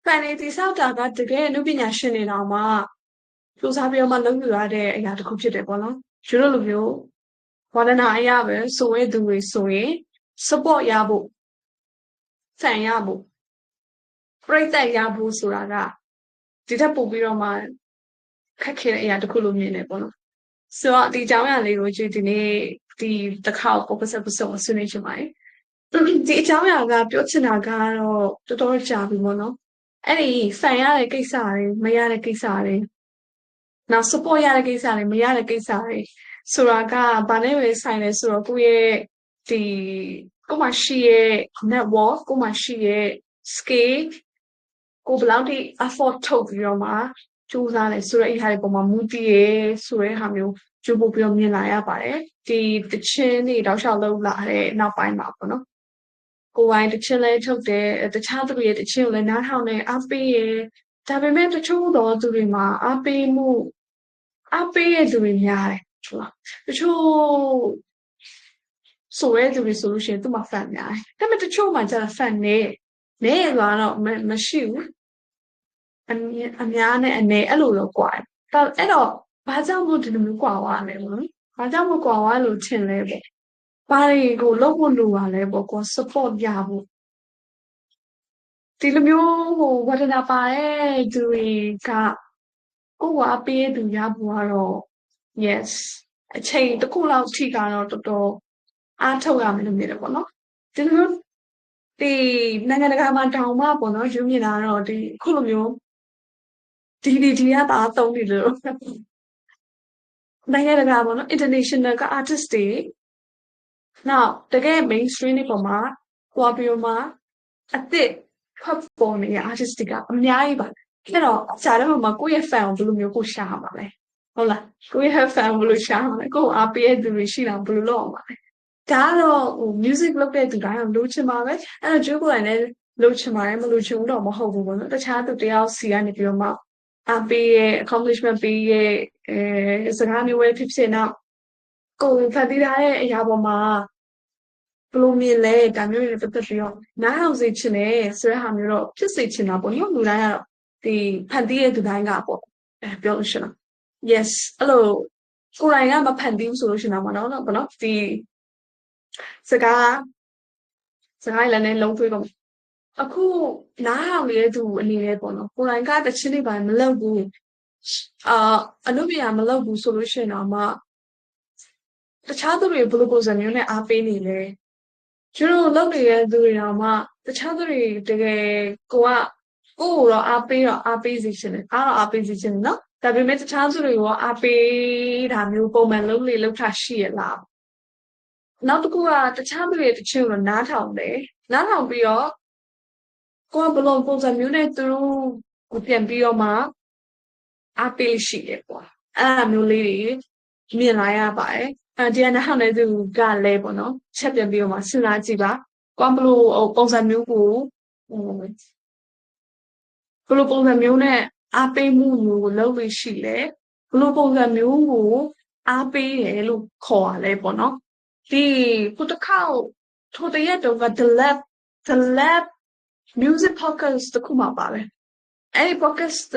fan တွေတည်ဆောက်တာကတကယ်အနုပညာရှင်တွေတောင်မှစူးစမ်းပြီးတော့မှလုပ်ယူရတဲ့အရာတစ်ခုဖြစ်တယ်ပေါ့နော်ယူတို့လိုမျိုးဝါဒနာအရပဲဆိုရဲသူတွေဆိုရင် support ရဖို့ fan ရဖို့ပြိတ္တရဖို့ဆိုတာကဒီထက်ပိုပြီးတော့မှခက်ခဲတဲ့အရာတစ်ခုလို့မြင်တယ်ပေါ့နော်ဆိုတော့ဒီအကြောင်းအရာလေးကိုကြည့်ဒီနေ့ဒီတစ်ခါကိုပတ်သက်ဆွေးနွေးချင်ပါတယ်ဒီအကြောင်းအရာကပြောချင်တာကတော့တော်တော်ကြာပြီပေါ့နော်အဲ့ဒီ fan ရတဲ့ကိစ္စတွေမရတဲ့ကိစ္စတွေနောက် support ရတဲ့ကိစ္စတွေမရတဲ့ကိစ္စတွေဆိုတာကဘာနဲ့ပဲဆိုင်လဲဆိုတော့ကိုယ့်ရဲ့ဒီကိုယ်မှာရှိရဲ့ network ကိုယ်မှာရှိရဲ့ skill ကိုဘယ်လောက်ထိ effort ထုတ်ပြီးတော့မှစူးစမ်းတယ်ဆိုတော့အဲ့ဟာတွေပုံမှာမူတည်ရဲဆိုတဲ့ဟာမျိုးကြိုးပို့ပြီးတော့မြင်လာရပါတယ်ဒီတချင်းတွေတောက်လျှောက်လောက်လာတဲ့နောက်ပိုင်းမှာပေါ့နော်ကိုယ်ပိုင်တချင်းလဲထုတ်တယ်တခြားသူတွေရဲ့တချင်းကိုလည်းနားထောင်နေအားပေးရဒါပေမဲ့တချို့တော့သူတွေမှာအားပေးရသူတွေများတယ်ဟုတ်လားတချို့ဆိုရဲသူတွေဆိုလို့ရှိရင်သူ့မှာ fan များတယ်ဒါပေမဲ့တချို့မှာကျတော့ fan နဲရွာတော့မရှိဘူးအများနဲ့အနေအဲ့လိုတော့ကွာအဲ့တော့ဘာကြောင့်မို့ဒီလိုမျိုးကွာသွားလဲပေါ့နော်ဘာကြောင့်မို့ကွာသွားလို့ထင်လဲပေါ့ဘာတွေကိုလုပ်ဖို့လိုပါလဲပေါ့ကို support ရဖို့ဒီလိုမျိုးဝဒနာပါတဲ့သူတွေကကိုယ်ကအပေးသူရဖို့ကတော့ yes အချိန်တစ်ခုလောက်ထိကတော့တော်တော်အားထုတ်ရမယ်လို့မြင်တယ်ပေါ့နော်ဒီလိုမျိုးဒီနိုင်ငံတကာမှာတောင်မှပေါ့နော်ယူမြင်တာတော့ဒီခုလိုမျိုးDVD ကတာသုံးနေလို့နိုင်ငံတကာပေါ့နော် international က artist တွေနောက်တကယ် mainstream တွေပေါ်မှာပွားပြီးတော့မှအသစ်ဖတ်ပေါ်နေတဲ့ artist တွေကအများကြီးပါအဲ့တော့ဆရာတို့မှာကိုယ့်ရဲ့ fan ကိုဘယ်လိုမျိုးကိုရှာရမှာလဲဟုတ်လားကိုယ့်ရဲ့ fan ဘယ်လိုရှာရမှာလဲကိုယ်အားပေးတဲ့သူတွေရှိတာဘယ်လိုလုပ်အောင်ပါလဲဒါကတော့music လုပ်တဲ့သူတိုင်းတော့လိုချင်ပါပဲအဲ့တော့ကျိုးကိုယ်တိုင်လည်းလိုချင်ပါတယ်မလိုချင်ဘူးတော့မဟုတ်ဘူးပေါ့နော်တခြားသူတယောက်စီကနေပြီးတော့မှအားပေးရဲ့ accomplishment ပေးရဲ့စကားမျိုးပဲဖြစ်ဖြစ်တော့ကိုယ်ဖတ်ပြီးထားတဲ့အရာပေါ်မှာဘယ်လိုမြင်လဲဒါမျိုးတွေပတ်သက်ပြီးတော့နားထောင်စေချင်တယ်ဆိုတဲ့ဟာမျိုးတော့ဖြစ်စေချင်တာပေါ့နော်လူတိုင်းကတော့ဒီဖန်တီးတဲ့သူတိုင်းကပေါ့ပြောလို့ရှိရင် yes အဲ့လိုကိုယ်တိုင်ကမဖန်တီးဘူးဆိုလို့ရှိရင်တော့မနော်ဘောနော်ဒီစကားလည်းလည်းလုံးသွေးတော့အခုနားထောင်နေတဲ့သူအနေနဲ့ပေါ့နော်ကိုယ်တိုင်ကတချင်းတွေပါမလုပ်ဘူးအနုပညာမလုပ်ဘူးဆိုလို့ရှိရင်တော့မှတခြားသူတွေဘယ်လိုပုံစံမျိုးနဲ့အားပေးနေလဲကျတို့လုပ်နေတဲ့သူတွေတော့မှတခြားသူတွေတကယ်ကိုတော့အားပေးစေချင်တယ်အားပေးစေချင်တယ်နော်ဒါပေမဲ့တခြားသူတွေရောအားပေးတာမျိုးပုံမှန်လုပ်ထားရှိရလားနောက်တစ်ခုကတခြားသူတွေတချို့တော့နားထောင်တယ်နားထောင်ပြီးတော့ကိုယ်ဘယ်လိုပုံစံမျိုးနဲ့သူတို့ကိုပြန်ပြီးတော့မှအားပေးရှိတယ်ပေါ့အဲ့လိုမျိုးလေးတွေမြင်လာရပါတယ်ဒီနားထောင်တဲ့သူကလည်းပေါ့နော်ချက်ပြန်ပြီးတော့မှစဉ်းစားကြည့်ပါကိုယ်ဘယ်လိုပုံစံမျိုးကိုဘယ်လိုပုံစံမျိုးနဲ့အားပေးမှုမျိုးကိုလုပ်လို့ရှိလဲဘယ်လိုပုံစံမျိုးကိုအားပေးတယ်လို့ခေါ်ရလဲပေါ့နော်ဒီခုတစ်ခေါက်ထိုတရက်တော့က the lab music podcast တခုမှပါပဲအဲ့ဒီ podcast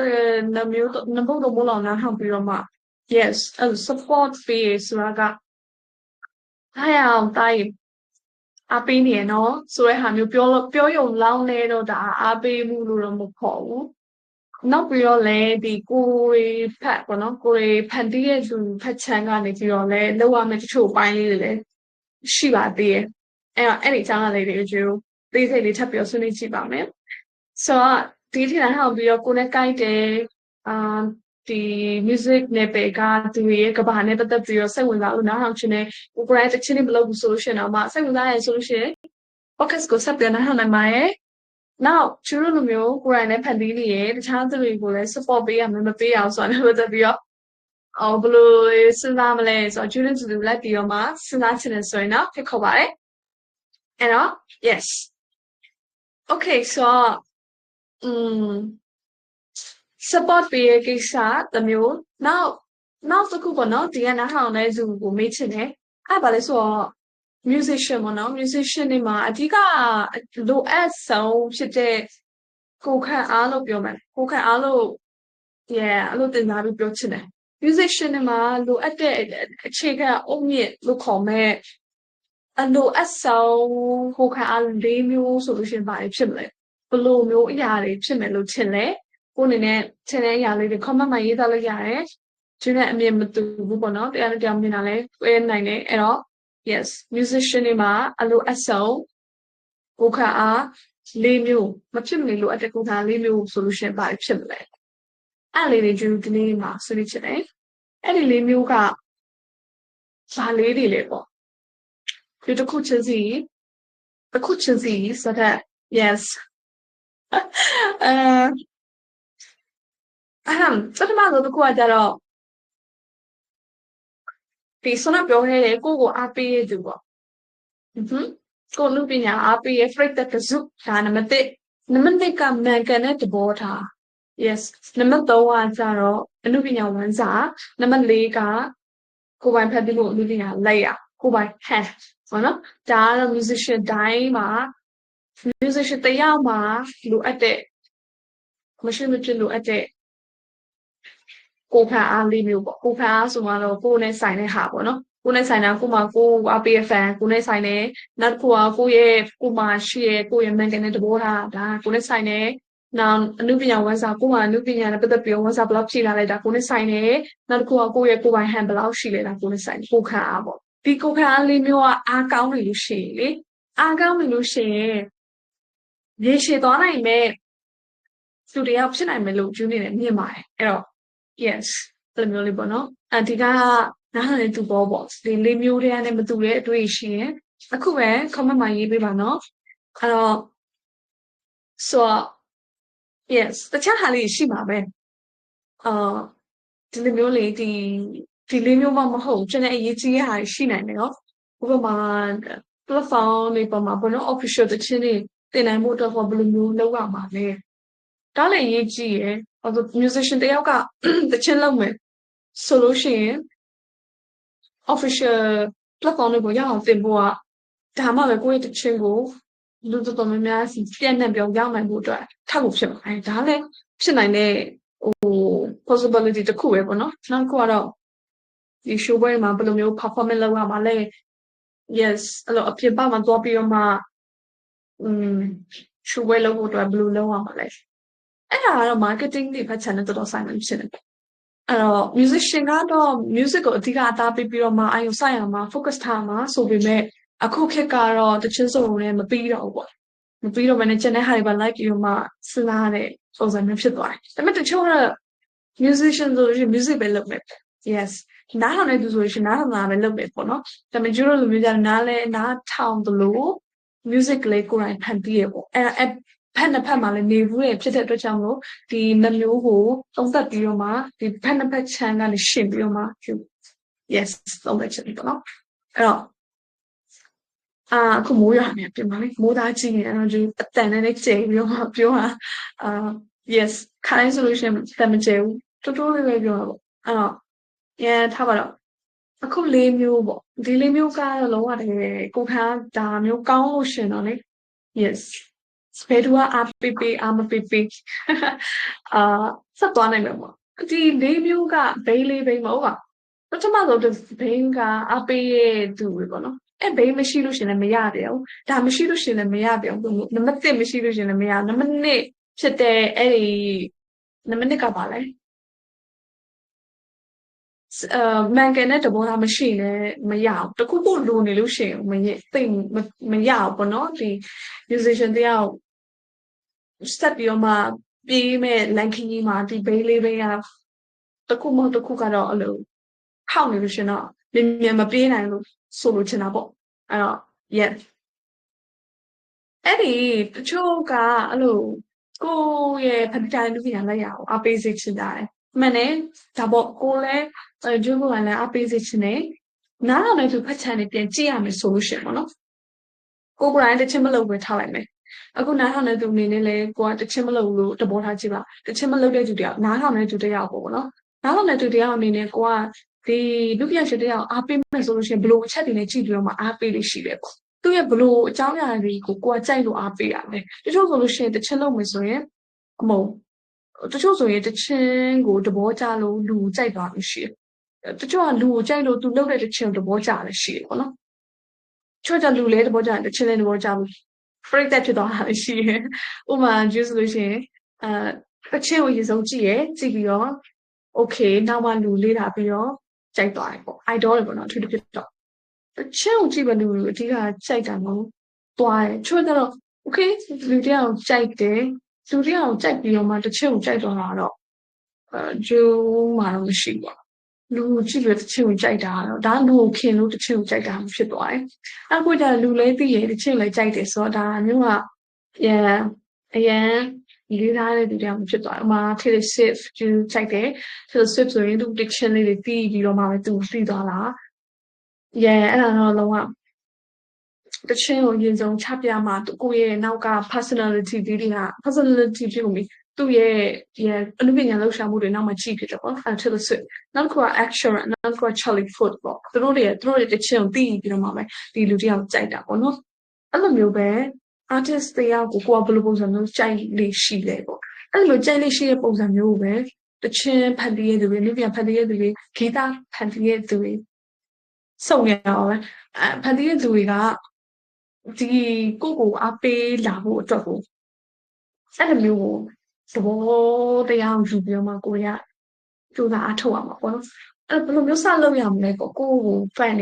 နမျိုးနဘုတ်တော့မလောက်နားထောင်ပြီးတော့မှ yes support ပေးဆိုတာကအားရအောင်တိုင်းအားပေးနေရနော်ဆိုတဲ့ဟာမျိုးပြောရုံလောင်းနေတော့ဒါအားပေးမှုလို့တော့မခေါ်ဘူးနောက်ပြီးတော့လည်းဒီကိုရီဖတ်ပေါ့နော်ကိုရီဖန်တီးရဲ့သူဖတ်ချမ်းကနေပြီးတော့လည်းလောက်ရမယ့်တချို့ပိုင်းလေးတွေလည်းရှိပါသေးတယ်အဲ့ဒီအကြောင်းအရာလေးတွေကိုကျိုးသေးစိတ်လေးထပ်ပြီးဆွေးနွေးကြည့်ပါမယ်ဆိုတော့ဒီထက်ထောင်ပြီးတော့ကိုနဲ့ကိုက်တယ်ဒီ music နဲ့ပဲကသူရဲ့ကဘာနဲ့ပတ်သက်ပြီးတော့စိတ်ဝင်စားလို့နားထောင်ချင်တယ်ကိုယ်ကတချင်းလေးမလုပ်ဘူးဆိုလို့ရှိရင်တော့မှစိတ်ဝင်စားရဆိုလို့ရှိရင် podcast ကိုဆက်ပြီးနားထောင်နိုင်ပါတယ်နောက်ကျူတို့လိုမျိုးကိုယ်တိုင်လည်းဖန်တီးနေရတခြားသူတွေကိုလည်း support ပေးရမယ်မပေးအောင်ဆိုတာလည်းပတ်သက်ပြီးတော့ဘယ်လိုစဉ်းစားမလဲဆိုတော့ကျူတို့သူလိုက်ပြီးတော့မှစဉ်းစားချင်တယ်ဆိုရင်တော့ဖြစ်ခေါ်ပါတယ်အဲ့တော့ yes okay so support ပေးရကိစ္စတစ်မျိုးနောက်တစ်ခုပေါ့နော်ဒီကနားထောင်တဲ့သူကိုမေးချင်တယ်အဲ့ဘာလဲဆိုတော့ musician ပေါ့နော် musician တွေမှာအဓိကလိုအပ်ဆုံးဖြစ်တဲ့ ကိုခန့်အားလို့ပြောမယ်ကိုခန့်အားလို့ yeah အဲ့လိုတင်စားပြီးပြောချင်တယ် musician တွေမှာလိုအပ်တဲ့အခြေခံအုတ်မြစ်လို့ခေါ်မဲ့အလိုအပ်ဆုံးကိုခန့်အား၄မျိုးဆိုလို့ရှိရင်ဘာတွေဖြစ်မလဲဘယ်လိုမျိုးအရာတွေဖြစ်မယ်လို့ထင်လဲကိုအနေနဲ့ထင်တဲ့အရာလေးတွေ comment မှာရေးသားလို့ရတယ်ကျင်းတဲ့အမြင်မတူဘူးပေါ့နော်တရားနဲ့တရားမြင်တာလဲတွဲနိုင်တယ်အဲ့တော့ yes musician တွေမှာအလိုအပ်ဆုံးကိုခန့်အား၄မျိုးမဖြစ်မနေလိုအပ်တဲ့ကိုခန့်အား၄မျိုးဆိုလို့ရှိရင်ဘာတွေဖြစ်မလဲအဲ့လေးတွေကျူဒီနေ့မှာဆွေးနွေးချင်တယ်အဲ့ဒီ၄မျိုးကဘာလေးတွေလဲပေါ့ဒီတစ်ခုချင်းစီဆိုတော့ yes ပထမဆုံးတစ်ခုကကြတော့ဒီဆွမ်းပြောခဲ့တဲ့ကိုကိုအားပေးရသူပေါ့ကိုလူပညာအားပေးရ freight တဲ့စုဒါနံပါတ်1နံပါတ်2ကမှန်ကန်တဲ့သဘောထား yes နံပါတ်3ကကြတော့အနုပညာဝန်စာနံပါတ်4ကကိုပိုင်ဖတ်ပြီးလို့အနုပညာလက်ရကိုပိုင် hand ပေါ့နော်ဒါကတော့ musician တိုင်းမှာ musician တယောက်မှာလိုအပ်တဲ့မရှိမဖြစ်လိုအပ်တဲ့ကိုခန့်အား၄မျိုးပေါ့ကိုခန့်အားဆိုမှတော့ကိုနဲ့ဆိုင်တဲ့ဟာပေါ့နော်ကိုနဲ့ဆိုင်တာကိုမှကိုအားပေးfan ကိုနဲ့ဆိုင်တယ်နောက်တစ်ခုကကိုရဲ့ကိုမှရှိရဲ့ကိုရဲ့ man တဲ့တဘောထားဒါကိုနဲ့ဆိုင်တယ်နောက်အနုပညာဝန်စာကိုမှအနုပညာနဲ့ပတ်သက်ပြီးဝန်စာဘယ်လောက်ဖြည့်လာလိုက်တာကိုနဲ့ဆိုင်တယ်နောက်တစ်ခုကကိုရဲ့ကိုပိုင် hand ဘယ်လောက်ရှိလဲတာကိုနဲ့ဆိုင်ကိုခန့်အားပေါ့ဒီကိုခန့်အား၄မျိုးကအားကောင်းနေလို့ရှိရင်လေအားကောင်းနေလို့ရှိရင်ရေရှည်သွားနိုင်မဲ့သူတယောက်ဖြစ်နိုင်မယ်လို့ယူနေတယ်မြင်ပါတယ်အဲ့တော့ yes အဲ့လိုမျိုးလေးပေါ့နော်ဒီကနားလည်သူပေါ်ပေါ့ဒီ၄မျိုးတည်းနဲ့မတူတဲ့အတွေ့ရှိရင်အခုပဲ comment မှာရေးပေးပါနော်အဲ့တော့ဆို yes တခြားဟာလေးရှိမှာပဲဒီလိုမျိုးလေးဒီ၄မျိုးမှမဟုတ်ကျွန်တော်အရေးကြီးတဲ့ဟာရှိနိုင်တယ်နော်ဥပမာ platform တွေပေါ်မှာဘယ်လို official တခြင်းတွေတင်နိုင်မှုအတွက်ဘယ်လိုမျိုးလုပ်ရမှာလဲဒါလည်းအရေးကြီးရယ်musician တယောက်ကတခြင်းလုပ်မယ်ဆိုလို့ရှိရင် official platform တွေကိုရအောင်တင်ဖို့ကဒါမှပဲကိုယ့်ရဲ့တခြင်းကိုလူတော်တော်များများစီပြန့်နှံ့ပြောင်းရောက်နိုင်ဖို့အတွက်ထောက်ဖို့ဖြစ်ပါတယ်ဒါလည်းဖြစ်နိုင်တဲ့possibility တစ်ခုပဲပေါ့နော်နောက်တစ်ခုကတော့ဒီ show ပွဲမှာဘယ်လိုမျိုး performance လုပ်ရမှာလဲ yes အဲ့လိုအဖြစ်ပါမှသွားပြီးတော့မှshow ပွဲလုပ်ဖို့အတွက်ဘယ်လိုလုပ်ရမှာလဲအဲ့ဒါကတော့ marketing တွေဖက်ချန်တဲ့တော်တော်ဆိုင်မှဖြစ်နေတယ်အဲ့တော့ musician ကတော့ music ကိုအဓိကအသားပေးပြီးတော့မှအာရုံစိုက်ရမှာ focus ထားမှာဆိုပေမဲ့အခုခေတ်ကတော့တချင်းစုံနဲ့မပြီးတော့ဘူးပေါ့မပြီးတော့မနဲ့ကျန်တဲ့ဟာတွေပါ like ပြီးတော့မှစဉ်းစားတဲ့ပုံစံမျိုးဖြစ်သွားတယ်ဒါပေမဲ့တချို့က musician ဆိုလို့ရှိရင် music ပဲလုပ်မယ် yes နားထောင်နေသူဆိုလို့ရှိရင်နားထောင်တာပဲလုပ်မယ်ပေါ့နော်ဒါပေမဲ့ကျတို့လူမျိုးကြနားထောင်တယ်လို့ music လေးကိုယ်တိုင်ဖန်ပြီးရပေါ့အဲ့ဖက်နှစ်ဖက်မှာလည်းနေဘူးရဲ့ဖြစ်တဲ့အတွက်ကြောင့်မို့ဒီနှမျိုးကိုသုံးသပ်ပြီးတော့မှဒီဖက်နှစ်ဖက်ချမ်းကနေရှင်းပြီးတော့မှ yes သုံးသပ်ချက်ပေါ့နော်အဲ့တော့အခုမိုးရွာနေပြင်ပါလေမိုးသားကြီးနေအဲ့တော့ဒီအတန်နဲ့ကျဲပြီးတော့မှပြောတာyes ခိုင်းဆိုလို့ရှိရင်တမကျဲဘူးတိုးတိုးလေးပဲပြောတာပေါ့အဲ့တော့ထားပါတော့အခု၄မျိုးပေါ့ဒီ၄မျိုးကတော့လုံးဝတကယ်ကိုခန်းဒါမျိုးကောင်းလို့ရှင်တော့လေ yes ဘယ်သူကအားပေးအားမပေးဆက်သွားနိုင်မှာပေါ့ဒီ၄မျိုးကဘိန်းလေးဘိန်းမဟုတ်ပါပထမဆုံးဘိန်းကအားပေးရဲ့သူပဲပေါ့နော်ဘိန်းမရှိလို့ရှင်လည်းမရပြန်ဘူးဒါမရှိလို့ရှင်လည်းမရပြန်ဘူးနံပါတ်1မရှိလို့ရှင်လည်းမရနံပါတ်2ဖြစ်တဲ့အဲ့ဒီနံပါတ်2ကပါလဲမှန်ကန်တဲ့တဘောသားမရှိနဲ့မရအောင်တခုခုလိုနေလို့ရှိရင်မရအောင်ပေါ့နော်ဒီ musician တယောက်ဆက်ပြီးတော့မှပြေးမဲ့ line ခင်းကြီးမှာဒီဘိန်းလေးဘိန်းကတခုမဟုတ်တခုကတော့အဲ့လိုခောက်နေလို့ရှင်တော့မြန်မပြေးနိုင်လို့ဆိုလို့ချင်တာပေါ့အဲ့တော့ yes အဲ့ဒီတချို့ကအဲ့လိုကိုရဲ့ဖန်တီးလူပညာလက်ရအောင်အပေးစေချင်ကြတယ်မှန်တယ်ဒါပေါ့ကိုလည်းဂျုံကိုလည်းအပေးစေချင်တယ်နားထောင်တဲ့သူဖတ်ချန်နေပြန်ကြည့်ရမယ်ဆိုလို့ရှင်ပေါ့နော်ကိုကိုယ်တိုင်တချင်းမလုပ်ပဲထားလိုက်မယ်အခုနားထောင်တဲ့သူအနေနဲ့လည်းကိုကတချင်းမလုပ်လို့တဘောထားကြည့်ပါတချင်းမလုပ်တဲ့သူတယောက်နားထောင်တဲ့သူတယောက်ပေါ့နော်နားထောင်တဲ့သူတယောက်အနေနဲ့ကိုကဒီလူပညာရှင်တယောက်အားပေးမယ်ဆိုလို့ရှင်ဘလို့အချက်တွေနဲ့ကြည့်ပြီးတော့မှအားပေးလို့ရှိတယ်ပေါ့သူရဲ့ဘလို့အကြောင်းအရာတွေကိုကိုကကြိုက်လို့အားပေးရတယ်တချို့ဆိုလို့ရှိရင်တချင်းလုပ်မယ်ဆိုရင် အမုံတချို့ဆိုရင်တချင်းကိုသဘောကျလို့လူကြိုက်သွားလို့ရှိတယ်တချို့ကလူကိုကြိုက်လို့သူလုပ်တဲ့တချင်းကိုသဘောကျလည်းရှိတယ်ပေါ့နော်ချို့ကြလူလဲသဘောကျတယ်တချင်းလဲသဘောကျလို့freak ဖြစ်သွားတာလည်းရှိတယ်ဥပမာကျဆိုလို့ရှိရင်တချင်းကိုရေစုံကြည့်ရကြည့်ပြီးတော့ okay နောက်မှလူလေးတာပြီးတော့ကြိုက်သွားတယ်ပေါ့ idol တွေပေါ့နော်အထူးသဖြင့်တော့တချင်းကိုကြည့်ပဲလူအဓိကကြိုက်တာမဟုတ်သွားတယ်ချို့ကြတော့ okay လူတယောက်ကြိုက်တယ်လူတယောက်ကြိုက်ပြီးတော့မှတချင်းကိုကြိုက်သွားတာတော့ကျိုးမှတော့မရှိပါလူကြည့်ပြီးတချင်းကိုကြိုက်တာတော့ဒါလူကိုခင်လို့တချင်းကိုကြိုက်တာဖြစ်သွားတယ်အခုကျလူလဲသိရတချင်းလည်းကြိုက်တယ်ဆိုတော့ဒါမျိုးကအရန်လေးသားတဲ့လူတယောက်ဖြစ်သွားတယ်။ဥမာ Taylor Swift သူကြိုက်တယ်။ Taylor Swift ဆိုရင်သူတချင်းလေးတွေပြီးပြီးတော့မှပဲသူသိသွားတာ။ yeah အဲ့ဒါတော့လုံးဝတချင်းကိုရင်ဆုံးချပြမှသူကိုယ့်ရဲ့နောက်က personality တွေက personality ဖြစ်ကုန်ပြီ။သူ့ရဲ့အနုပညာလှုပ်ရှားမှုတွေနောက်မှကြည့်ဖြစ်တယ်ပေါ့။ Taylor Swift နောက်တစ်ခုက Ed Sheeran နောက်တစ်ခုက Charlie Puth ပေါ့။သူတို့တွေတချင်းကိုပြီးပြီးတော့မှပဲဒီလူတယောက်ကြိုက်တာပေါ့နော်။အဲ့လိုမျိုးပဲ artist တယောက်ကိုကိုယ်ကဘယ်လိုပုံစံမျိုးကြိုက်လေးရှိလဲပေါ့အဲ့လိုကြိုက်လေးရှိတဲ့ပုံစံမျိုးကိုပဲတချင်းဖန်တီးရတဲ့သူတွေလူပြန်ဖန်တီးရတဲ့သူတွေဂီတဖန်တီးရတဲ့သူတွေစုံရအောင်ပဲဖန်တီးရတဲ့သူတွေကဒီကိုအားပေးလာဖို့အတွက်ကိုအဲ့လိုမျိုးကိုသဘောတရားယူပြီးတော့မှကိုရကြိုးစားအထောက်အောင်ပါပေါ့နော်အဲ့ဘယ်လိုမျိုးစလုပ်ရမလဲပေါ့ကိုfan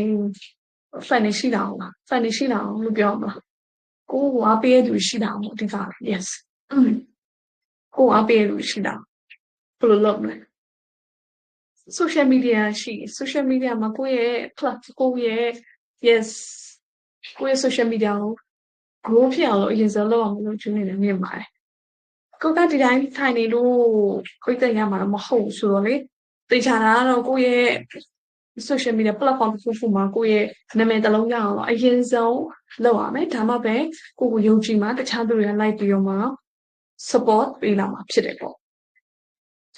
နေရှိတာအောင်လား fan နေရှိတာအောင်လို့ပြောမှာကိုအားပေးရသူရှိတာအောင်အဓိက yes ကိုအားပေးရသူရှိတာဘယ်လိုလုပ်မလဲ social media ရှိ social media မှာကိုရဲ့ plus ကိုရဲ့ yes ကိုရဲ့ social media ကို grow ဖြစ်အောင်လို့အရင်ဆုံးလုပ်အောင်လို့ကျွနေတယ်မြင်ပါတယ်ကိုကဒီတိုင်းထိုင်နေလို့ကိုသိရမှာတော့မဟုတ်ဆိုတော့လေသိချာတာကတော့ကိုရဲ့ social media platform တစ်ခုမှာကိုရဲ့နာမည်တစ်လုံးရအောင်လို့အရင်ဆုံးလုပ်ရမယ်ဒါမှပဲကိုယုံကြည်မှာတခြားသူတွေက like ပြီးတော့မှ support ပေးလာမှာဖြစ်တယ်ပေါ့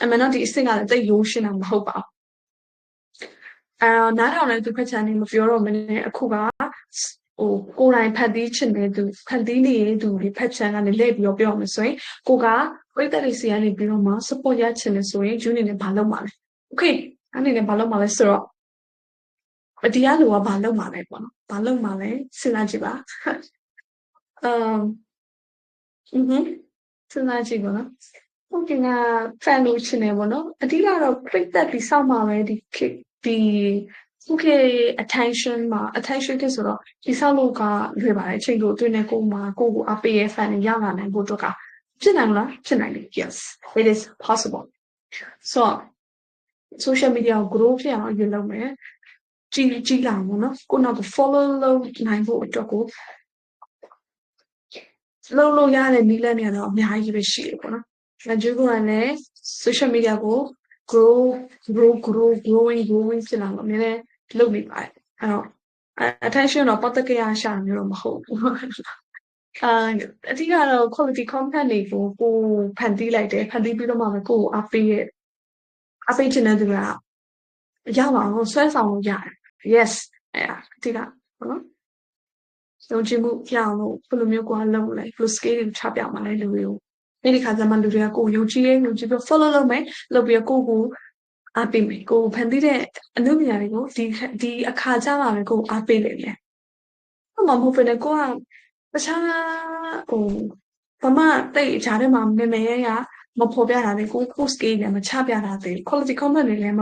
အမှန်တော့ဒီအစ်စ်ကလည်းတိတ်ရိုးရှင်းတာမဟုတ်ပါဘူးနားထောင်တဲ့သူဖက်ချန်နေမပြောတော့မနဲ့အခုကကိုယ်တိုင်ဖတ်သီးချင်တဲ့သူဖတ်သီးနေတဲ့သူတွေဖက်ချန်ကနေလဲပြီးတော့ပြောမယ်ဆိုရင်ကိုကပရိသတ်တွေစီကနေပြီးတော့မှ support ရချင်တယ်ဆိုရင်ဂျူးနေနဲ့ဘာလုပ်မှာလဲ okay အနေနဲ့ဘာလုပ်မှာလဲဆိုတော့ဒီကလူကဘာလုပ်မှာလဲပေါ့နော်ဘာလုပ်မှာလဲစဉ်းစားကြည့်ပါစဉ်းစားကြည့်ပါနော်ဟုတ်ကဲ့fan လို့ချင်တယ်ပေါ့နော်အဓိကတော့ပရိသတ်ပြီးစောင့်မှာပဲဒီဟုတ်ကဲ့ attention မှာ attention ကဆိုတော့ဒီဆောက်လို့ကလွယ်ပါတယ်အချိန်တို့အတွင်းနဲ့ကိုအပေးရဲ့ fan ရလာနိုင်ဖို့အတွက်ကဖြစ်နိုင်လားဖြစ်နိုင်တယ် yes it is possible so social media ကို grow ဖြစ်အောင်ယူလုပ်မယ်ကြီးလာပေါ့နော်ကိုနောက် follow လုပ်နိုင်ဖို့အတွက်ကိုလုပ်လို့ရတဲ့နည်းလမ်းတွေကတော့အများကြီးပဲရှိတယ်ပေါ့နော်။ကျွေးကိုယ်တိုင်လည်း social media ကို growing ဖြစ်လာလို့အများနဲ့လုပ်နေပါတယ်။အဲ့တော့ attention တော့ပတ်သက်ကြရရှာမျိုးတော့မဟုတ်ဘူး။အဓိကတော့ quality content တွေကိုကိုဖန်တီးလိုက်တယ်ဖန်တီးပြီးတော့မှကိုအားပေးချင်တဲ့သူကရအောင်ဆွဲဆောင်လို့ရတယ် yes အဲ့ဒါအဓိကပေါ့နော်ယုံကြည်မှုရအောင်လို့ဘယ်လိုမျိုးကိုယ်လုပ်လဲဘယ်လို scale တွေချပြမှာလဲလူတွေကိုအဲ့ဒီခါကျမှလူတွေကကိုယုံကြည်ပြီး follow လုပ်မယ်လုပ်ပြီးကိုအားပေးမယ်ကိုဖန်တီးတဲ့အလုပ်ဉာဏ်တွေကိုဒီအခါကျမှပဲကိုအားပေးလိမ့်မယ်ဟုတ်မှာမဟုတ်ဘဲနဲ့ကိုကတခြားဘာမှတိတ်အချားထဲမှာမဲရမဖော်ပြတာလေကို scale နဲ့မချပြတာသေး quality comment တွေလည်းမ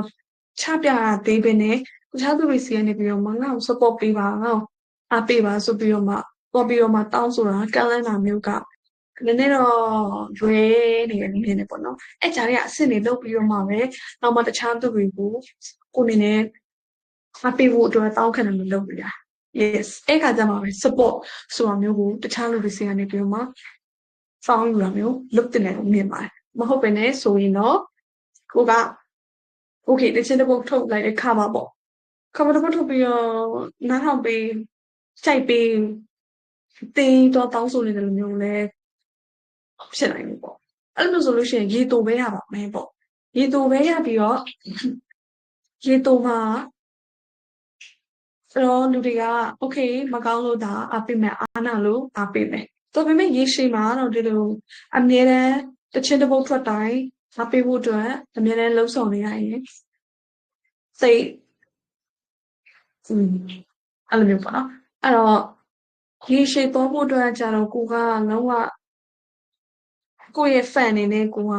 ချပြတာသေးပဲနဲ့တခြားသူတွေစီကနေပြီးတော့ငါ့ကို support ပေးပါငါ့ကိုအားပေးပါဆိုပြီးတော့မှပေါ်ပြီးတော့မှတောင်းဆိုတာကန့်လန့်တာမျိုးကနည်းနည်းတော့ရွယ်နေတယ်နည်းနည်းပေါ့နော်အဲ့ကြားထဲကအဆင့်တွေလုပ်ပြီးတော့မှပဲနောက်မှတခြားသူတွေကိုကိုနေနဲ့အားပေးဖို့အတွက်တောင်းခံတယ်လို့လုပ်ပြတာ yes အဲ့ခါကျမှပဲ support ဆိုတာမျိုးကိုတခြားလူတွေစီကနေပြီးတော့မှစောင်းယူတာမျိုးလုပ်တင်တယ်လို့မြင်ပါတယ်မဟုတ်ဘဲနဲ့ဆိုရင်တော့ကိုက okay တချင်းတစ်ပုတ်ထုတ်လိုက်တဲ့ခါမှာပေါ့ခါမတစ်ပုတ်ထုတ်ပြီးတော့နားထောင်ပေးစိုက်ပေးတင်းတော့တောင်းဆိုနေတယ်လို့မျိုးလဲဖြစ်နိုင်ဘူးပေါ့အဲ့လိုဆိုလို့ရှိရင်ရေတိုပဲရပါမယ်ပေါ့ရေတိုပဲရပြီးတော့ရေတိုမှာအဲ့တော့လူတွေက okay မကောင်းလို့ဒါအားပေးမယ်အားနာလို့အားပေးမယ်ဒါပေမဲ့ရေရှည်မှာတော့ဒီလိုအမြဲတမ်း တချင်းတစ်ပုတ်ထွက်တိုင်းအားပေးဖို့အတွက်အများနဲ့လှုံ့ဆော်နေရရင်စိတ်အဲ့လိုမျိုးပေါ့နော်အဲ့တော့ရေရှည်သွားဖို့အတွက်ကြတော့ကိုကလုံးဝကိုယ့်ရဲ့ fan အနေနဲ့ကိုက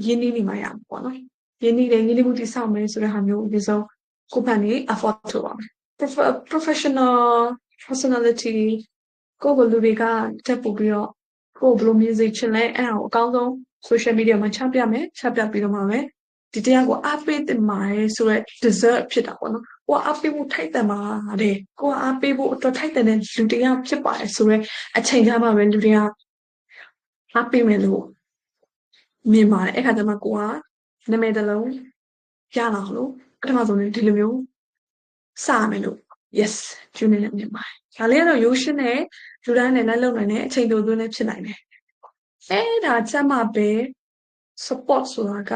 ရင်းနှီးနေမှရမှာပေါ့နော်ရင်းနှီးမှုတိဆောက်မယ်ဆိုတဲ့ဟာမျိုးဒီဆုံးကိုဖန်နေ afford ထုတ်ပါမယ် professional personality ကိုယ့်ကိုလူတွေကတက်ပို့ပြီးတော့ကိုယ်ဘယ်လို music ချင်လဲအဲ့ဒါကိုအကောင်းဆုံး social media မှာချပြမယ်ချပြပြီးတော့မှပဲဒီတရားကိုအားပေးတင်ပါတယ်ဆိုတော့ deserve ဖြစ်တာပေါ့နော်ကိုကအားပေးဖို့ထိုက်တန်ပါတယ်ကိုကအားပေးဖို့အတွက်ထိုက်တန်တဲ့လူတရားဖြစ်ပါတယ်ဆိုတော့အချိန်ကြမှာပဲလူတွေကအားပေးမယ်လို့မြင်ပါတယ်အဲ့ခါကျမှကိုကနာမည်တစ်လုံးရလာလို့ပထမဆုံးဒီလိုမျိုးစရမယ်လို့ yes ကျွန်းနေနဲ့မြင်ပါတယ်ဒါလေးကတော့ရိုးရှင်းတဲ့လူတိုင်းနဲ့လိုက်လုပ်နိုင်တဲ့အချိန်တိုသွင်းလည်းဖြစ်နိုင်တယ်အဲ့ဒါကြမှာပဲ support ဆိုတာက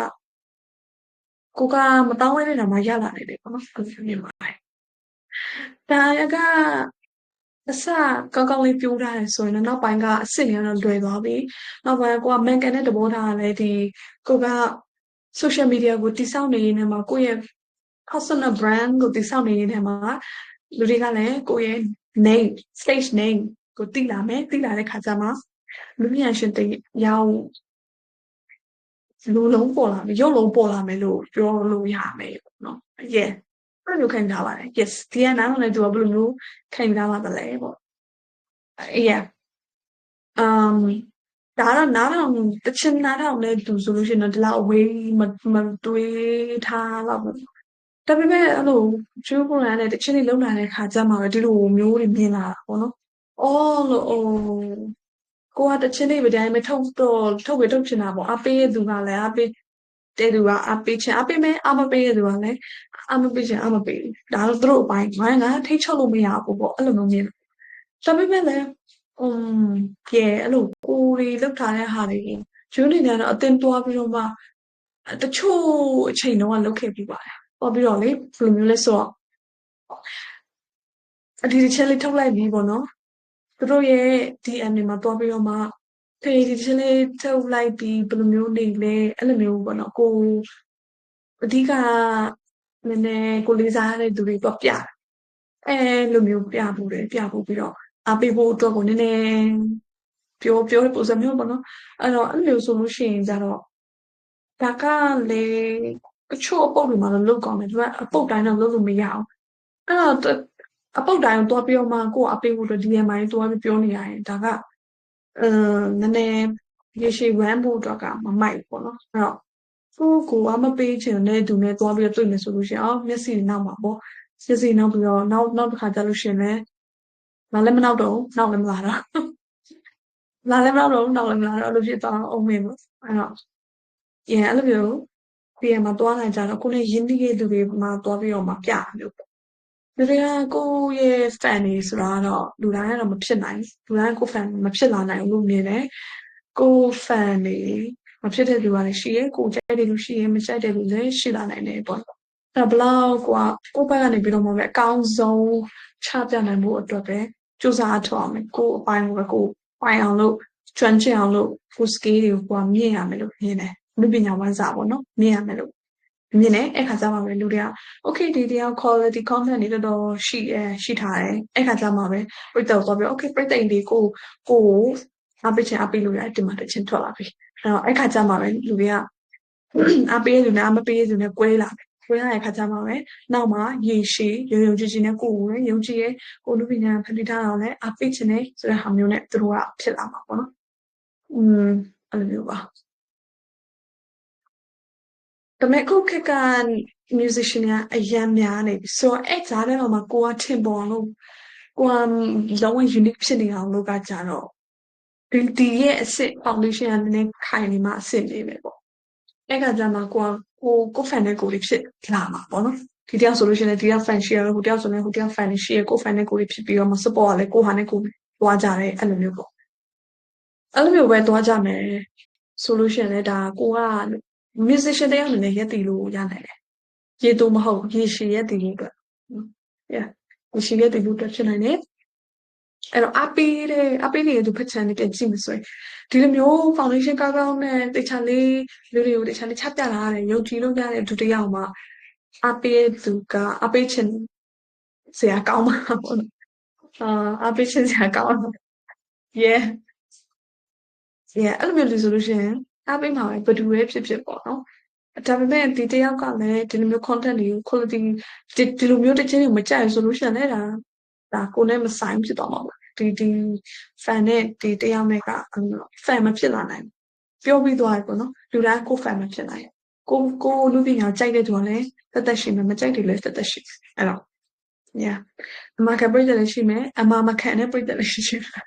ကိုကမတောင်းဝဲနေတာမှရလာတယ်ပေါ့နော်အဲ့လိုမြင်ပါတယ်ဒါကအစကောင်းကောင်းလေးပြောထားတယ်ဆိုရင်တော့နောက်ပိုင်းကအစ်စ်တွေကတော့လွယ်သွားပြီနောက်ပိုင်းကိုကမန်ကန်တဲ့သဘောထားကလည်းဒီကိုက social media ကိုတိစောက်နေရင်းနဲ့မှာကိုယ့်ရဲ့ personal brand ကိုတိစောက်နေရင်းနဲ့မှာလူတွေကလည်းကိုယ့်ရဲ့ name stage name ကိုသိလာမယ်သိလာတဲ့ခါကျမှလူမြင်ရှင်တရောက်လူလုံးပေါ်လာမယ်ရုပ်လုံးပေါ်လာမယ်လို့ပြောလို့ရမယ်ပေါ့နော် yeah အဲ့လိုခံထားပါတယ် yes ဒီကနားလည်းသူကဘယ်လိုမျိုးခံထားပါသလဲပေါ့ yeah ဒါတော့နားထောင်တချင်နားထောင်တဲ့သူဆိုလို့ရှိရင်တော့ဒီလောက်အဝေးမတွေးထားတော့ဘူးဒါပေမဲ့အဲ့လိုကျိုးပုံရတဲ့တချင်လေးလုံလာတဲ့ခါကျမှပဲဒီလိုမျိုးတွေမြင်လာတာပေါ့နော်အော်လို့ကိုကတချင်လေးပဲတိုင်းပဲထုတ်ချင်တာပေါ့အပေးရသူကလည်းအပေးတဲ့သူကအပေးချင်အပေးမယ်အမပေးရသူကလည်းအမပေးချင်အမပေးဒါတော့သူတို့အပိုင်းငါထိတ်ချုပ်လို့မရဘူးပေါ့အဲ့လိုမျိုးမြင်ဒါပေမဲ့လည်းအဲ့လိုကိုတွေလောက်ထားတဲ့ဟာတွေဂျူးနေတယ်တော့အတင်းတွားပြီးတော့မှတချို့အချိန်တော့လောက်ခဲ့ပြီးပါတယ်။ပေါ်ပြီးတော့လေဘယ်လိုမျိုးလဲဆိုတော့ဒီချက်လေးထုတ်လိုက်ပြီးပေါ့နော်။သူတို့ရဲ့ DM တွေမှာတွားပြီးတော့မှဖေးဒီချက်လေးထုတ်လိုက်ပြီးဘယ်လိုမျိုးနေလဲအဲ့လိုမျိုးပေါ့နော်ကိုအဓိကနည်းနည်းကိုလေးစားတဲ့သူတွေတော့ပြတယ်။အဲ့လိုမျိုးပြဖို့ပြီးတော့အားပေးဖို့အတွက်ကိုနည်းနည်းပြောတဲ့ပုံစံမျိုးပေါ့နော်အဲ့တော့အဲ့လိုဆိုလို့ရှိရင်ကြတော့ဒါကလေအချို့အပုတ်တွေမှာတော့လုတ်ကောင်းတယ်သူကအပုတ်တိုင်းတော့လုတ်လို့မရအောင်အဲ့တော့အပုတ်တိုင်းကိုတွားပြီးတော့မှကိုယ်အပေးဖို့အတွက် DM မိုင်းတွားပြီးပြောနေရရင်ဒါကနည်းနည်းရေရှည် run ဖို့အတွက်ကမမိုက်ဘူးပေါ့နော်အဲ့တော့ကိုကမပေးချင်တဲ့သူနဲ့တွားပြီးတော့တွေ့မယ်ဆိုလို့ရှိရင်မျက်စိနောက်မှာပေါ့မျက်စိနောက်ပြီးတော့နောက်တစ်ခါကြာလို့ရှိရင်လည်းမလည်းမနောက်တော့နောက်လည်းမလာတော့လာလည်းမနောက်တော့နောက်လည်းမလာတော့အဲ့လိုဖြစ်သွားအောင်မင်းပေါ့အဲ့တော့အဲ့လိုမျိုးပြန်မှာတွားနိုင်ကြတော့ကိုနဲ့ရင်းနှီးတဲ့သူတွေမှာတွားပြီးတော့မှပြမျိုးပေါ့လူတွေကကိုရဲ့ fan တွေဆိုတာတော့လူတိုင်းကတော့မဖြစ်နိုင်လူတိုင်းကို fan မဖြစ်လာနိုင်ဘူးလို့မြင်တယ်ကို fan တွေမဖြစ်တဲ့လူကလည်းရှိရဲကိုကြိုက်တဲ့လူရှိရဲမကြိုက်တဲ့လူလည်းရှိလာနိုင်တယ်ပေါ့အဲ့ဘလောက်ကိုဘက်ကနေပြီးတော့မှပဲအကောင်းဆုံးချပြနိုင်ဖို့အတွက်ပဲစူးစမ်းထောက်အောင်ကိုအပိုင်းကိုပဲကိုပိုင်အောင်လို့ကျွမ်းကျင်အောင်လို့ကို skill တွေကိုမြင့်ရမယ်လို့မြင်တယ်လူပညာဝန်စားပေါ့နော်မြင်ရမယ်လို့မြင်တယ်အဲ့ခါကျမှပဲလူတွေက okay ဒီတရား quality content တွေတော့ရှိထားတယ်အဲ့ခါကျမှပဲပြတ်တော့ပြော okay ပြတ်တဲ့တွေကိုအပေးချင်အပေးလို့ရတယ်ဒီမှာတချင်းထွက်လာပြီအဲ့ခါကျမှပဲလူတွေကအပေးလူနဲ့အမပေးလူနဲ့ကွဲလာတယ်ခွဲရတဲ့ခါကျမှပဲနောက်မှရေရှည်ရုံကြည်ကြည်နဲ့ကိုယ်ကိုယုံကြည်ရဲ့ကိုလူပညာဖန်တီးထားအောင်လဲအပိတ်ချင်တယ်ဆိုတဲ့ဟာမျိုးနဲ့သူတို့ကဖြစ်လာမှာပေါ့နော်အဲ့လိုမျိုးပါဒါပေမဲ့ခုခေတ်က musician ကအရန်များနေပြီဆိုတော့အဲ့ဈာထဲမှာကိုကထင်ပေါ်လို့ကိုကလုံးဝ unique ဖြစ်နေအောင်လို့ကကြတော့ဒီရဲ့အစ်စ် foundation ကနည်းနည်းခိုင်နေမှအစ်စ်နေပဲပေါ့အဲ့ကကြမှာကို fan နဲ့ကိုလေးဖြစ်လာမှာပေါ့နော်ဒီတယောက်ဆိုလို့ရှိရင်ဒီတယောက် fan ရှိရဟိုတယောက်ဆိုရင်ဟိုတယောက် fan ရှိရကို fan နဲ့ကိုလေးဖြစ်ပြီးတော့မ support ရလဲကိုဟာနဲ့ကိုတွားကြတယ်အဲ့လိုမျိုးပေါ့အဲ့လိုမျိုးပဲတွားကြမယ်ဆိုလို့ရှိရင်လည်းဒါကိုက musician တယောက်အနေနဲ့ရက်တည်လို့ရနိုင်တယ်ရေတူမဟုတ်ရေရှည်ရက်တည်လို့အတွက် yeah ရေရှည်ရက်တည်လို့အတွက်ဖြစ်နိုင်တယ် အဲ့တော့အပေးနေတဲ့သူဖက်ချန်နေပြန်ကြည့်မဆိုရင်ဒီလိုမျိုး foundation ကောင်းကောင်းနဲ့တေချာလေးလူတွေကိုတေချာလေးချပြလာရတယ်ယုံကြည်လို့ရတဲ့သူတစ်ယောက်မှာအပေးသူကအပေးချင်စရာကောင်းမှာပေါ့နော်အပေးချင်စရာကောင်းတော့ yeah yeah အဲ့လိုမျိုးလူဆိုလို့ရှိရင်အပေးမှာပဲဘယ်သူပဲဖြစ်ဖြစ်ပေါ့နော်ဒါပေမဲ့ဒီတယောက်ကလည်းဒီလိုမျိုး content တွေကို quality ဒီလိုမျိုးတစ်ချင်းတွေမကြိုက်ဆိုလို့ရှိရင်လည်းဒါကိုယ်နဲ့မဆိုင်ဖြစ်သွားမှာပေါ့ဒီ fan နဲ့ဒီတယောက်နဲ့က fan မဖြစ်လာနိုင်ဘူးပြောပြီးသွားတယ်ပေါ့နော်လူတိုင်းကို fan မဖြစ်နိုင်ကိုလူပညာကြိုက်တဲ့သူကလည်းသက်ရှိမယ်မကြိုက်တယ်လည်းသက်ရှိအဲ့တော့ yeah အမခံပြည့်တယ်လည်းရှိမယ်အမခံတဲ့ပြည့်တယ်လည်းရှိမယ်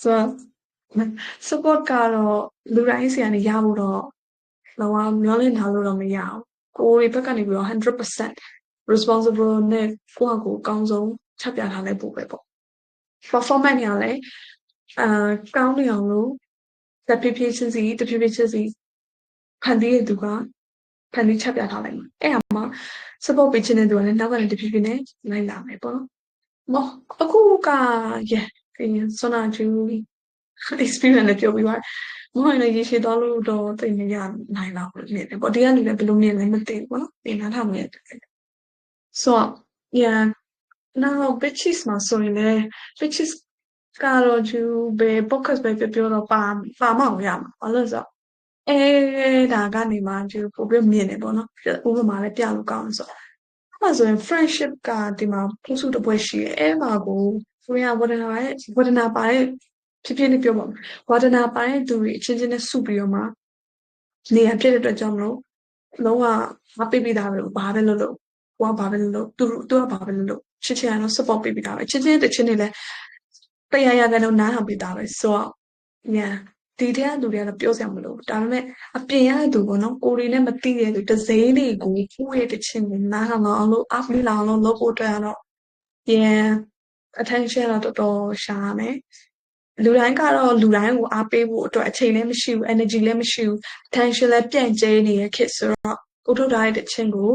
so support ကတော့လူတိုင်းစီကနေရဖို့တော့လောကမျောလင့်ထားလို့တော့မရအောင်ကိုယ်ဘက်ကနေပြီးတော့100% responsible နဲ့ကိုယ့်အကိုအကောင်းဆုံးချက်ပြထားလိုက်ဖို့ပဲပေါ့ performance ညာလဲကောင်းနေအောင်လို့တဖြည်းဖြည်းချင်းစီဖန်တီးရသူကဖန်တီးချက်ပြထားလိုက်မှာအဲ့ဒါမှ support ပေးခြင်းတဲ့သူကလည်းနောက်ကနေတဖြည်းဖြည်းနဲ့လိုက်လာမယ်ပေါ့နော်အခုက yeah ဆွမ်းနာကျူ experience နဲ့ပြောပြီးသွားမဟုတ်ရင်ရေရှည်သွားလို့တော့တိတ်မရနိုင်တော့ဘူးနေတယ်ပေါ့ဒီကလူလည်းဘယ်လိုမြင်လဲမသိဘူးပေါ့နော်ဒီနားထောင်နေတယ် so yeah now bitches မှာဆိုရင်လည်း bitches ကတော့ကျူဘယ် podcast ပဲပြောတော့ပါမှမရမှာဘာလို့ဆိုဒါကနေမှကျူပိုပြီးမြင်တယ်ပေါ့နော်ဥပမာလည်းပြလို့ကောင်းဆိုအဲ့မှာဆိုရင် friendship ကဒီမှာပုစုတစ်ပွဲရှိတယ်အဲ့မှာကိုကိုရဝဒနာပါတဲ့ဖြစ်ဖြစ်လေးပြောပါမယ်ဝါဒနာပါတဲ့သူတွေအချင်းချင်းနဲ့စုပြီးတော့မှနေရာဖြစ်တဲ့အတွက်ကြောင့်မလို့လုံးဝမပေးပြီးသားပဲဘာပဲလုပ်ကိုကဘာပဲလုပ်သူကဘာပဲလုပ်ချစ်ချင်တော့ support ပေးပြီးသားပဲချင်းချင်းတချင်းတွေလည်းတရားရကတော့နားထောင်ပြီးသားပဲဆိုတော့ yeah ဒီတဲ့လူတွေကတော့ပြောစရာမလိုဒါပေမဲ့အပြင်ရတဲ့သူပေါ့နော်ကိုရီနဲ့မသိတဲ့သူတစိမ့်တွေကိုကိုယ့်ရဲ့တချင်းကိုနားထောင်အောင်လို့အားပေးလာအောင်လို့လုပ်ဖို့အတွက်ကတော့ yeah attention တော့တော်တော်ရှားမယ်လူတိုင်းကတော့လူတိုင်းကိုအားပေးဖို့အတွက်အချိန်လည်းမရှိဘူး energy လည်းမရှိဘူး attention လည်းပြန့်ကျဲနေတဲ့ခေတ်ဆိုတော့ကိုထုတ်ထားတဲ့ချင်းကို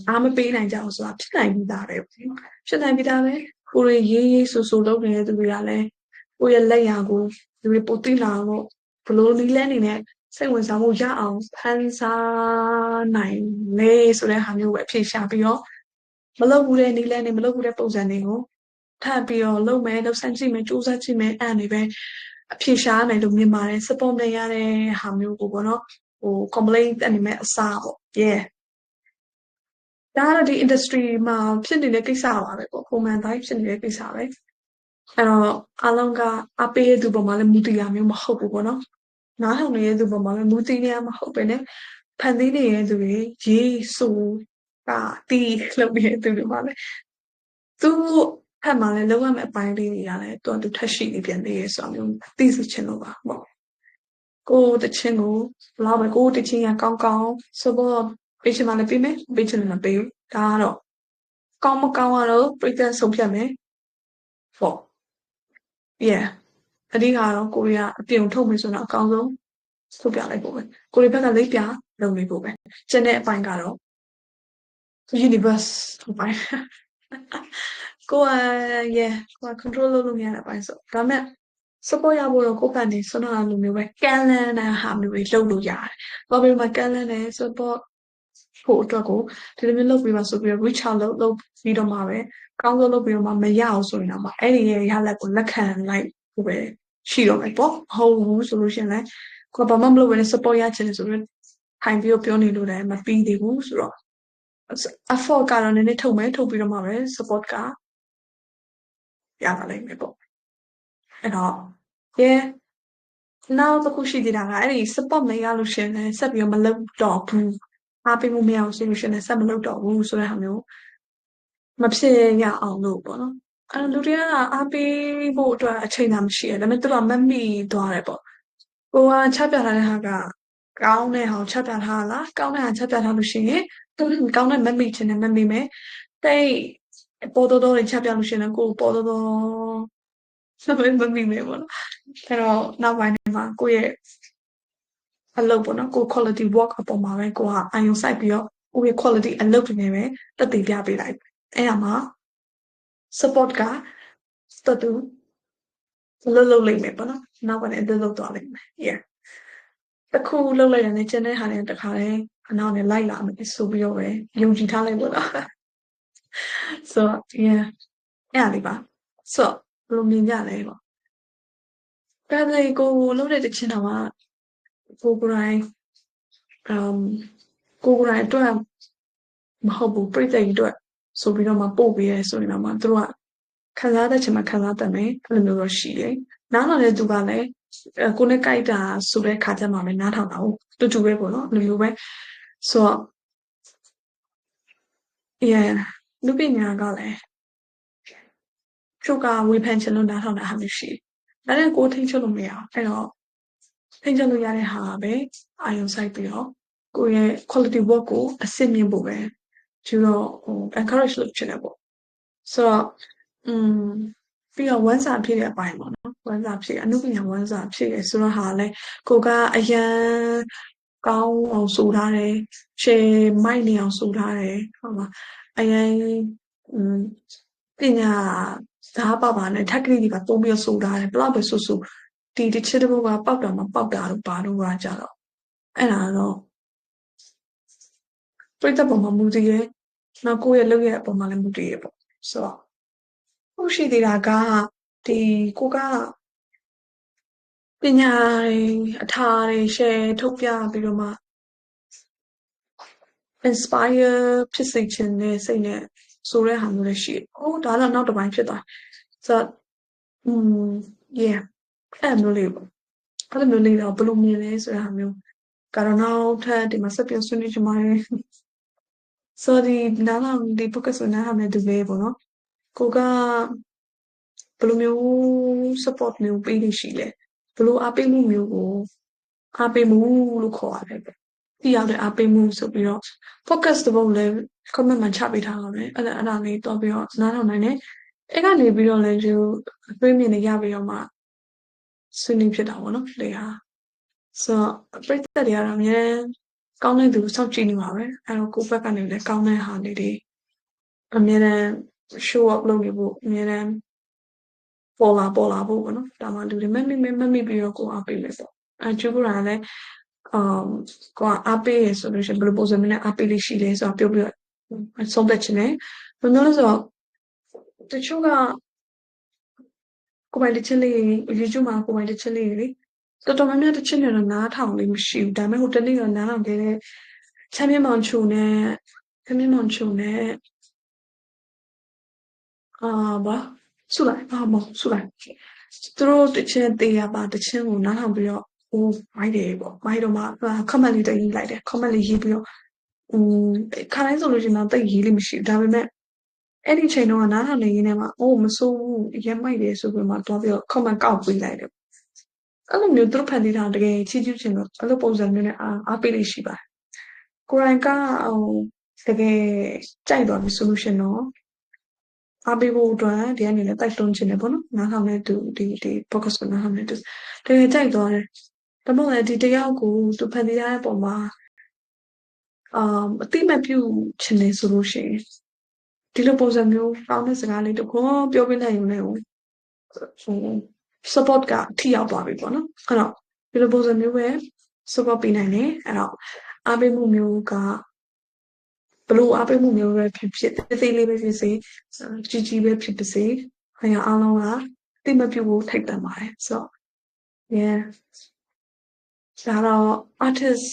အားမပေးနိုင်ကြအောင်ဆိုတာဖြစ်နိုင်ပြီးသားပဲဖြစ်နိုင်ပြီးသားပဲကိုရရေးဆူလုပ်နေတဲ့သူတွေကလည်းကိုရဲ့လက်ရာကိုလူတွေပိုသိလာအောင်ဘလို့နီးလဲနေနဲ့စိတ်ဝင်စားမှုရအောင်ဖန်စားနိုင်လေဆိုတဲ့ဟာမျိုးပဲအဖြေရှာပြီးတော့မလုပ်ဘူးတဲ့နီးလဲနေမလုပ်ဘူးတဲ့ပုံစံတွေကိုထပ်ပြီးတော့လုပ်မယ်လုပ်ဆန်းကြည့်မယ်စူးစမ်းကြည့်မယ်အဲ့အနေပဲအဖြေရှာရမယ်လို့မြင်ပါတယ် support နဲ့ရတဲ့ဟာမျိုးကိုပေါ့နော်complaint အနေနဲ့အစားပေါ့ yeah ဒါကတော့ဒီ industry မှာဖြစ်နေတဲ့ကိစ္စပါပဲပေါ့ပုံမှန်တိုင်းဖြစ်နေတဲ့ကိစ္စပဲအဲ့တော့အားလုံးကအပေးရသူပေါ်မှာလည်းမူတည်ရမျိုးမဟုတ်ဘူးပေါ့နော်နားထောင်နေတဲ့သူပေါ်မှာလည်းမူတည်နေရမဟုတ်ပဲနဲ့ဖန်တီးနေတဲ့သူတွေရေးဆိုတာတီးလုပ်နေတဲ့သူတွေမှာလည်းသူဖက်မှာလည်းလုံးဝမအပိုင်းလေးတွေကလည်းသူထက်ရှိနေပြန်သေးရဲ့ဆိုတော့မျိုးသိစေချင်လို့ပါပေါ့ကိုတချင်းကိုဘလောက်ပဲကိုတချင်းရကောင်းကောင်းဆိုတော့ပေးချင်မှလည်းပေးမယ်ပေးချင်လည်းမပေးဘူးဒါကတော့ကောင်းမကောင်းကတော့ပြည့်တဲ့ဆုံးဖြတ်မယ်ပေါ့ yeah အဓိကတော့ကိုရီးယားအပြင်ထုတ်မယ်ဆိုတော့အကောင်းဆုံးထုတ်ပြလိုက်ဖို့ပဲကိုရီးဘက်ကလိပ်ပြလုပ်နေဖို့ပဲကျန်တဲ့အပိုင်းကတော့ universe ဟုတ်ပါကိုက yeah ကိုက control လုပ်လို့မရတဲ့အပိုင်းဆိုဒါပေမဲ့ support ရဖို့တော့ကိုယ့်ဘက်နေဆွမ်းနာလိုမျိုးပဲကမ်းလန်းတဲ့ဟာမျိုးတွေလုပ်လို့ရတယ်။ဘာဖြစ်လို့မှကမ်းလန်းတယ် support ဖို့အတွက်ကိုဒီလိုမျိုးလုပ်ပြီးမှဆိုပြီးတော့ reach out လုပ်ပြီးတော့မှပဲကောင်းဆုံးလုပ်ပြီးတော့မှမရအောင်ဆိုရင်တော့အဲ့ဒီရဲ့ရလက်ကိုလက်ခံလိုက်ဖို့ပဲရှိတော့မယ်ပေါ့။ဟုတ်ဘူးဆိုလို့ရှိရင်လည်းကိုယ်ဘာမှမလုပ်ဘဲနဲ့ support ရချင်တယ်ဆိုတော့ထိုင်ပြီးတော့ပြောနေလို့လည်းမပြီးသေးဘူးဆိုတော့ effort ကတော့နည်းနည်းထုတ်ပြီးတော့မှပဲ support ကရပါလိမ့်မယ်ပေါ့အဲ့တော့ yeah နောက်တစ်ခုရှိသေးတာကအဲ့ဒီ support မရလို့ရှင်လည်းဆက်ပြီးတော့မလုပ်တော့ဘူးအားပေးမှုမရအောင်ဆိုလို့ရှင်လည်းဆက်မလုပ်တော့ဘူးဆိုတဲ့ဟာမျိုးမဖြစ်ရအောင်လို့ပေါ့နော်အဲ့လူတွေကအားပေးဖို့အတွက်အချိန်သာမရှိရဒါပေမဲ့သူကမမိသွားတယ်ပေါ့ကိုကချက်ပြထားတဲ့ဟာကကောင်းတဲ့ဟာချက်ပြထားလားကောင်းတဲ့ဟာချက်ပြထားလို့ရှိရင်ကောင်းတဲ့မမိချင်တယ်မမိမယ်တိတ်ပေါ်တော်တွေချက်ပြလို့ရှိရင်ကိုပေါ်တော်စမမမိမယ်ပေါ့နော်အဲ့တော့နောက်ပိုင်းမှာကိုယ့်ရဲ့အလုပ်ပေါ့နော်ကို quality work အပေါ်မှာပဲကိုကအာရုံစိုက်ပြီးတော့ကိုယ့်ရဲ့ quality အလုပ်တွေနဲ့ပဲတက်တည်ပြပေးလိုက်အဲ့ဒါမှာ support က တော်သူလှုပ်လိုက်မယ်ပေါ့နော်နောက်ကနေလှုပ်သွားလိုက်မယ် yeah တစ်ခုလှုပ်လိုက်တယ်နဲ့ကျန်တဲ့ဟာတွေတခါတည်းအနောက်နဲ့လိုက်လာမယ်ဆိုပြီးတော့ပဲယုံကြည်ထားလိုက်လို့လား so yeah အဲ့ဒါလေးပါ so ဘယ်လိုမြင်ကြလဲပေါ့ family ကိုလှုပ်တဲ့တခြင်းတော့ကကိုကိုယ်တိုင် ကိုကိုယ်တိုင်အတွက်မဟုတ်ဘူးပြိတ္တိအတွက်ဆိုပြီးတော့မှပို့ပေးရဲဆိုရင်တော့မှသူတို့ကခံစားတတ်ချင်မှခံစားတတ်မယ်အဲ့လိုမျိုးတော့ရှိတယ်နားထောင်တဲ့သူကလည်းကိုနဲ့ကြိုက်တာဆိုတဲ့ခါကျမှပဲနားထောင်တာဟုတ်တူတူပဲပေါ့နော်အဲ့လိုမျိုးပဲဆိုတော့ yeah လူပညာကလည်းချုပ်ကဝေဖန်ချင်လို့နားထောင်တာဟာမျိုးရှိတယ်ဒါနဲ့ကိုထိတ်ချုပ်လို့မရအောင်အဲ့တော့ထိတ်ချုပ်လို့ရတဲ့ဟာပဲအာယုံဆိုင်ပြီးတော့ကိုရဲ့ quality work ကိုအဆင့်မြင့်ဖို့ပဲကျတော့encourage လုပ်ချင်တယ်ပေါ့ဆိုတော့ပြီးတော့ဝမ်းစာဖြစ်တဲ့အပိုင်းပေါ့နော်ဝမ်းစာဖြစ်အနုပညာဝမ်းစာဖြစ်ရဆိုတော့ဟာလဲကိုကအရန်ကောင်းအောင်ဆိုထားတယ်ရှယ်မိုက်နေအောင်ဆိုထားတယ်ဟုတ်ပါအရန်ပညာသားပါပါနဲ့ technique တွေကပုံပြီးဆိုထားတယ်ဘလောက်ပဲဆိုဒီတစ်ချက်တစ်ပုဒ်ကပောက်တာမပောက်တာတော့ဘာလို့ကကြတော့အဲ့ဒါတော့ပြိတ္တပုံမှာမူတည်ရဲနောက်ကိုယ့်ရဲ့လုပ်ရတဲ့အပေါ်မှာလည်းမူတည်ရပေါ့ဆိုတော့ဟုတ်ရှိသေးတာကဒီကိုကပညာအထာတွေ share ထုတ်ပြပြီးတော့မှ inspire ဖြစ်စေချင်တဲ့စိတ်နဲ့ဆိုတဲ့ဟာမျိုးလည်းရှိတယ်။အော်ဒါတော့နောက်တစ်ပိုင်းဖြစ်သွား။ဆိုတော့yeah အဲ့လိုမျိုးလေးပေါ့။အဲ့လိုမျိုးလေးတော့ဘယ်လိုမြင်လဲဆိုတဲ့ဟာမျိုးကတော့နောက်ထပ်ဒီမှာဆက်ပြောဆွေးနွေးချင်ပါတယ်။ so ဒီနားထောင်ဒီ focus ကိုနားထောင်နေသူပဲပေါ့နော်။ကိုကဘယ်လိုမျိုး support မျိုးပေးလို့ရှိလဲ။ဘယ်လိုအားပေးမှုမျိုးကိုအားပေးမှုလို့ခေါ်ရတယ်ပဲ။သိရတဲ့အားပေးမှုဆိုပြီးတော့ focus တစ်ပုဒ်လည်း comment မှာချပေးထားပါမယ်အဲ့ဒါလေးတော့ပြီးတော့နားထောင်နိုင်တယ်အဲ့ကနေပြီးတော့လည်းဒီအတွေးမြင်တွေရပြီးတော့မှဆွေးနွေးဖြစ်တာပေါ့နော်လေဟာဆိုတော့ပြိတ္တတွေကတော့အများကောင်းတဲ့သူစောင့်ကြည့်နေပါပဲအဲ့တော့ကိုယ့်ဘက်ကနေလည်းကောင်းတဲ့ဟာလေးတွေအများနဲ့ show up လုပ်နေဖို့အများနဲ့ပေါ်လာဖို့ပေါ့နော်ဒါမှလူတွေမမိပြီးတော့ကိုအားပေးမယ်ပေါ့အဲကျူကလည်းကိုအားပေးရဆိုလို့ရှိရင်ဘယ်လိုပုံစံမျိုးနဲ့အားပေးလို့ရှိလဲဆိုတော့ပြောပြဆုံးဖြတ်ချင်တယ်ဘယ်လိုလဲဆိုတော့တချို့ကကိုယ်ပိုင်တစ်ချက်လေး YouTube မှာကိုယ်ပိုင်တစ်ချက်လေးလေတော်တော်များများတစ်ချက်နဲ့တော့နားထောင်လေးမရှိဘူးဒါပေမဲ့ဟိုတနေ့တော့နားထောင်ခဲ့တဲ့ချမ်းမြေမောင်ချုံနဲ့ဘာဆုလိုက်မောင်ဆုလိုက်သူတို့တစ်ချက်သေးရပါတစ်ချက်ကိုနားထောင်ပြီးတော့ဟိုမိုက်တယ်ပေါ့မိုက်တော့မှ comment လေးတက်ရေးလိုက်တယ် comment လေးရေးပြီးတော့ခါတိုင်းဆိုလို့ရှိရင်တော့တိတ်ရေးလေးမရှိဘူးဒါပေမဲ့အဲ့ဒီချိန်တော့နားထောင်နေရင်းနဲ့မှအိုးမစိုးဘူးရမ်းမိုက်တယ်ဆိုပြီးမှတော့ပြီးတော့ comment ကောက်ပေးလိုက်တယ်အဲ့လိုမျိုးသူတို့ဖန်တီးတာတကယ်ချီးကျူးချင်တော့အဲ့လိုပုံစံမျိုးနဲ့အားပေးလေးရှိပါတယ်ကိုရိုင်းကတကယ်ကြိုက်သွားပြီဆိုလို့ရှိရင်တော့အားပေးဖို့အတွက်ဒီအနေနဲ့တိုက်တွန်းချင်တယ်ပေါ့နော်နားထောင်တဲ့သူဒီ focus ကိုနားထောင်တဲ့သူတကယ်ကြိုက်သွားတယ်ဒါမှမဟုတ်ဒီတယောက်ကိုသူဖန်တီးထားတဲ့ပုံမှာအတိမပြုချင်တယ်ဆိုလို့ရှိရင်ဒီလိုပုံစံမျိုးကောင်းတဲ့စကားလေးတခုပြောပြလိုက်ရုံနဲ့ဟို support ကထိရောက်သွားပြီပေါ့နော်အဲ့တော့ဒီလိုပုံစံမျိုးပဲ support ပေးနိုင်တယ်အဲ့တော့အားပေးမှုမျိုးကဘလို့အားပေးမှုမျိုးပဲဖြစ်သေးလေးပဲဖြစ်စေကြီးပဲဖြစ်ပါစေခရအားလုံးကတိမပြုတ်ဖို့ထိုက်တန်ပါတယ်ဆိုတော့ yeah ဒါတော့ artist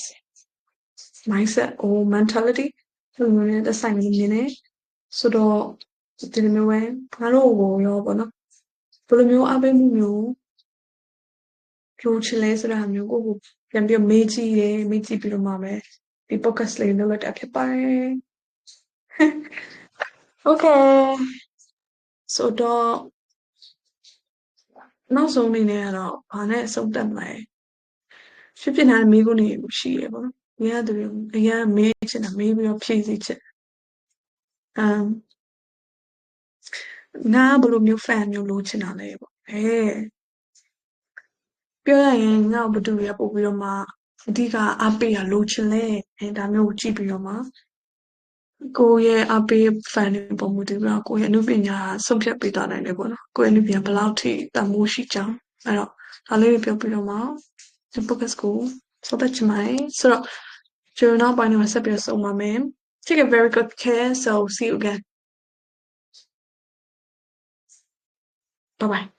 mindset or mentality ဒီလိုမျိုးနဲ့ဆိုင်နေနေတယ်ဆိုတော့ဒီလိုမျိုးပဲငါတို့ကိုရောပေါ့နော်ဘယ်လိုမျိုးအားပေးမှုမျိုးလိုချင်လဲဆိုတာမျိုးကိုပြန်ပြီးမေးကြည့်ပြီးတော့မှပဲဒီ podcast လေးလုပ်လိုက်တာဖြစ်ပါတယ် okay ဆိုတော့နောက်ဆုံးအနေနဲ့ကတော့ဘာနဲ့အဆုံးသတ်မလဲဖြစ်ဖြစ်နေတဲ့မိကုန်းတွေရှိရပေါ့နော်။ရသူတွေအရင်မေးချင်တာမေးပြီးတော့ဖြည့်စီချင်ငါဘယ်လိုမျိုး fan မျိုးလိုချင်တာလဲပေါ့ပြောရရင်ငါ့ဘသူတွေကပို့ပြီးတော့မှအဓိကအားပေးရလိုချင်လဲဒါမျိုးကိုကြည့်ပြီးတော့မှ ကိုယ့်ရဲ့အားပေး fan တွေပေါ်မူတည်ပြီးတော့ကိုယ့်ရဲ့အနုပညာဆုံးဖြတ်ပေးသွားနိုင်တယ်ပေါ့နော်ကိုယ့်ရဲ့အနုပညာဘယ်လောက်ထိတန်ဖိုးရှိကြောင်းအဲ့တော့ဒါလေးတွေပြောပြီးတော့မှဒီ podcast ကိုဆက်သက်ချင်ပါတယ်ဆိုတော့ကျွန်တော်နောက်ပိုင်းမှာဆက်ပြီးဆုံးပါမယ် take a very good care so see you again bye bye